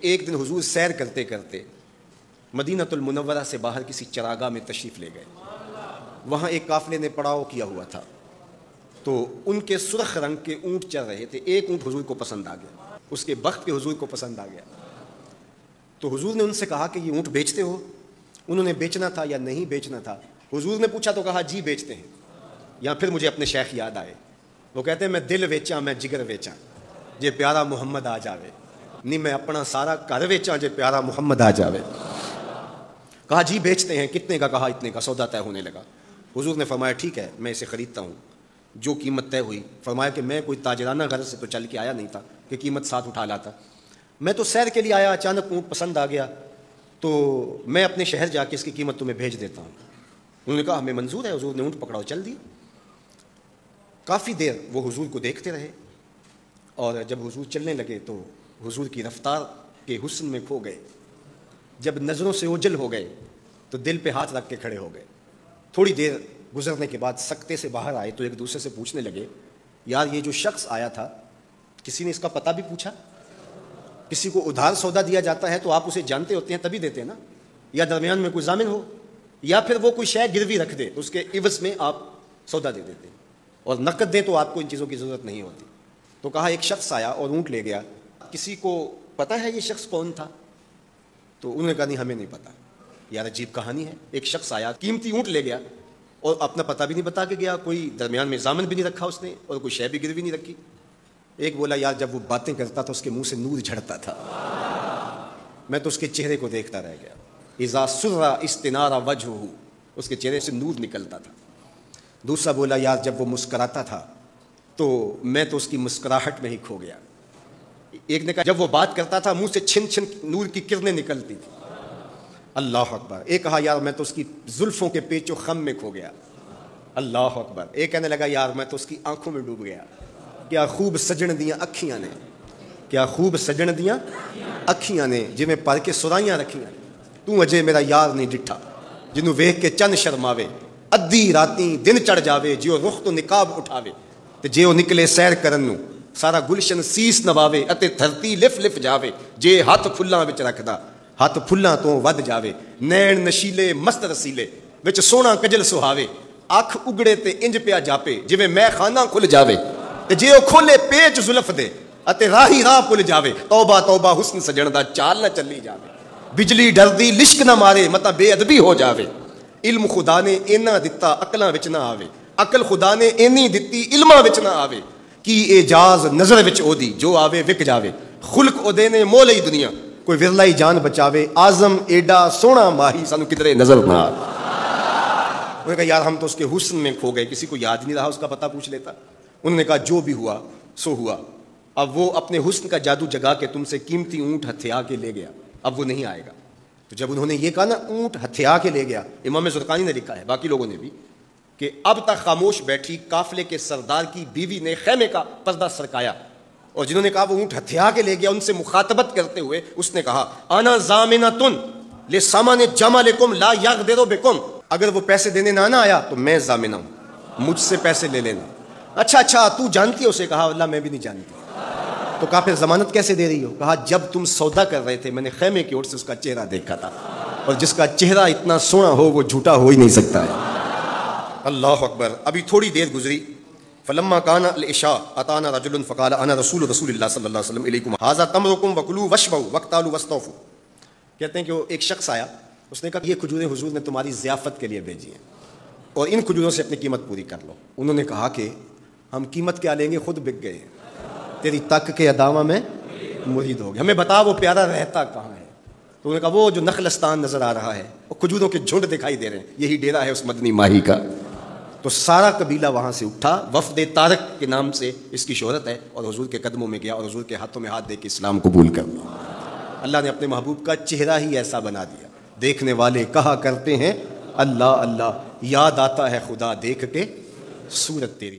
ایک دن حضور سیر کرتے کرتے مدینۃ المنورہ سے باہر کسی چراگاہ میں تشریف لے گئے. وہاں ایک قافلے نے پڑاؤ کیا ہوا تھا، تو ان کے سرخ رنگ کے اونٹ چل رہے تھے. ایک اونٹ حضور کو پسند آ گیا، اس کے بخت پہ حضور کو پسند آ گیا. تو حضور نے ان سے کہا کہ یہ اونٹ بیچتے ہو؟ انہوں نے بیچنا تھا یا نہیں بیچنا تھا. حضور نے پوچھا تو کہا جی بیچتے ہیں. یا پھر مجھے اپنے شیخ یاد آئے، وہ کہتے ہیں میں دل ویچاں میں جگر ویچاں جے پیارا محمد آ جاوے، نہیں میں اپنا سارا گھر ویچاں جے پیارا محمد آ جاوے. کہا جی بیچتے ہیں. کتنے کا؟ کہا اتنے کا. سودا طے ہونے لگا. حضور نے فرمایا ٹھیک ہے میں اسے خریدتا ہوں. جو قیمت طے ہوئی، فرمایا کہ میں کوئی تاجرانہ غرض سے تو چل کے آیا نہیں تھا کہ قیمت ساتھ اٹھا لاتا. میں تو سیر کے لیے آیا، اچانک اونٹ پسند آ گیا، تو میں اپنے شہر جا کے اس کی قیمت تمہیں بھیج دیتا ہوں. انہوں نے کہا ہمیں منظور ہے. حضور نے اونٹ پکڑا اور چل دی. کافی دیر وہ حضور کو دیکھتے رہے، اور جب حضور چلنے لگے تو حضور کی رفتار کے حسن میں کھو گئے. جب نظروں سے اوجھل ہو گئے تو دل پہ ہاتھ رکھ کے کھڑے ہو گئے. تھوڑی دیر گزرنے کے بعد سکتے سے باہر آئے تو ایک دوسرے سے پوچھنے لگے یار یہ جو شخص آیا تھا کسی نے اس کا پتہ بھی پوچھا؟ کسی کو ادھار سودا دیا جاتا ہے تو آپ اسے جانتے ہوتے ہیں تبھی دیتے ہیں نا، یا درمیان میں کوئی ضامن ہو، یا پھر وہ کوئی شے گروی رکھ دے اس کے عوض میں آپ سودا دے دیتے ہیں، اور نقد دے تو آپ کو ان چیزوں کی ضرورت نہیں ہوتی. تو کہا ایک شخص آیا اور اونٹ لے گیا. کسی کو پتہ ہے یہ شخص کون تھا؟ تو انہوں نے کہا نہیں ہمیں نہیں پتا. یار عجیب کہانی ہے، ایک شخص آیا قیمتی اونٹ لے گیا اور اپنا پتہ بھی نہیں بتا کے گیا، کوئی درمیان میں ضامن بھی نہیں رکھا اس نے، اور کوئی شے بھی گروی نہیں رکھی. ایک بولا یار جب وہ باتیں کرتا تھا اس کے منہ سے نور جھڑتا تھا، میں تو اس کے چہرے کو دیکھتا رہ گیا. اذا سر استنار وجهه، اس کے چہرے سے نور نکلتا تھا. دوسرا بولا یار جب وہ مسکراتا تھا تو میں تو اس کی مسکراہٹ میں ہی کھو گیا. ایک نے کہا جب وہ بات کرتا تھا منہ سے چھن چھن نور کی کرنیں نکلتی تھی. اللہ اکبر. ایک کہا یار میں تو اس کی زلفوں کے پیچ و خم میں کھو گیا. اللہ اکبر. ایک کہنے لگا یار میں تو اس کی آنکھوں میں ڈوب گیا. کیا خوب سجن دیاں اکھیاں نے، کیا خوب سجن دیاں اکھیاں نے جویں پر کے سرائیاں رکھیاں. تو اجے میرا یار نہیں ڈٹھا جنوں ویکھ کے چند شرماوے، ادھی راتیں دن چڑھ جاوے جیو رخ تو نقاب اٹھاوے، تے جے او نکلے سیر کرن نوں سارا گلشن سیس نواوے اتے دھرتی لف لف جاوے، جے ہاتھ پھلاں وچ رکھدا ہاتھ پھلاں تو ود جاوے، نین نشیلے مست رسیلے وچ سونا کجل سہاوے، اکھ اگڑے تے انج پیا جاپے جویں میں خانہ کھل جاوے، تے جے او کھولے پیچ زلف دے اتے راہی راہ پل جاوے، توبہ توبہ حسن سجن دا چال نہ چلی جاوے، بجلی ڈردی لشک نہ مارے متا بے ادبی ہو جاوے، علم خدا نے اینا دتا عقلاں وچ نہ آوے، عقل خدا نے اینی دتی علماں وچ نہ آوے، کی اعجاز نظر وچ او دی جو آوے وک جاوے، خلق او دے نے مول ہی دنیا کوئی ورلا ہی جان بچاوے، اعظم ایڈا سونا ماہی سانو کدرے نظر نہ آوے. انہوں نے کہا یار ہم تو اس کے حسن میں کھو گئے، کسی کو یاد نہیں رہا اس کا پتہ پوچھ لیتا. انہوں نے کہا جو بھی ہوا سو ہوا. اب وہ اپنے حسن کا جادو جگا کے تم سے قیمتی اونٹ ہتھیا کے لے گیا، اب وہ نہیں آئے گا. تو جب انہوں نے یہ کہا نا اونٹ ہتھیا کے لے گیا، امام زرقانی نے لکھا ہے باقی لوگوں نے بھی کہ اب تک خاموش بیٹھی قافلے کے سردار کی بیوی نے خیمے کا پردہ سرکایا، اور جنہوں نے کہا وہ اونٹ ہتھیا کے لے گیا ان سے مخاطبت کرتے ہوئے اس نے کہا انا ضامنۃ لسامان جمالکم لا یغدر بکم، اگر وہ پیسے دینے نہ آیا تو میں ضامنہ ہوں، مجھ سے پیسے لے لینا. اچھا تو جانتی ہے اسے؟ کہا اللہ میں بھی نہیں جانتی. تو کہا پھر ضمانت کیسے دے رہی ہو؟ کہا جب تم سودا کر رہے تھے میں نے خیمے کی اور سے اس کا چہرہ دیکھا تھا، اور جس کا چہرہ اتنا سونا ہو وہ جھوٹا ہو ہی نہیں سکتا ہے. اللہ اکبر. ابھی تھوڑی دیر گزری. فلما کان العشاء اتانا رجل فقال انا رسول اللہ صلی اللہ علیہ وسلم الیکم ھذا تمرکم وکلوا واشربوا واقتالوا واستوفوا. کہتے ہیں کہ وہ ایک شخص آیا، اس نے کہا یہ کھجوریں حضور نے تمہاری ضیافت کے لیے بھیجی ہیں اور ان کھجوروں سے اپنی قیمت پوری کر لو. انہوں نے کہا کہ ہم قیمت کیا لیں گے، خود بک گئے ہیں، تیری تک کے ادامہ میں مرید ہو گئے، ہمیں بتا وہ پیارا رہتا کہاں ہے. تو انہوں نے کہا وہ جو نخلستان نظر آ رہا ہے، وہ کھجوروں کے جھنڈ دکھائی دے رہے ہیں، یہی ڈیرا ہے اس مدنی ماہی کا. تو سارا قبیلہ وہاں سے اٹھا، وفد طارق کے نام سے اس کی شہرت ہے، اور حضور کے قدموں میں گیا اور حضور کے ہاتھوں میں ہاتھ دے کے اسلام قبول کر لیا. اللہ نے اپنے محبوب کا چہرہ ہی ایسا بنا دیا، دیکھنے والے کہا کرتے ہیں اللہ اللہ، یاد آتا ہے خدا دیکھ کے صورت تیری.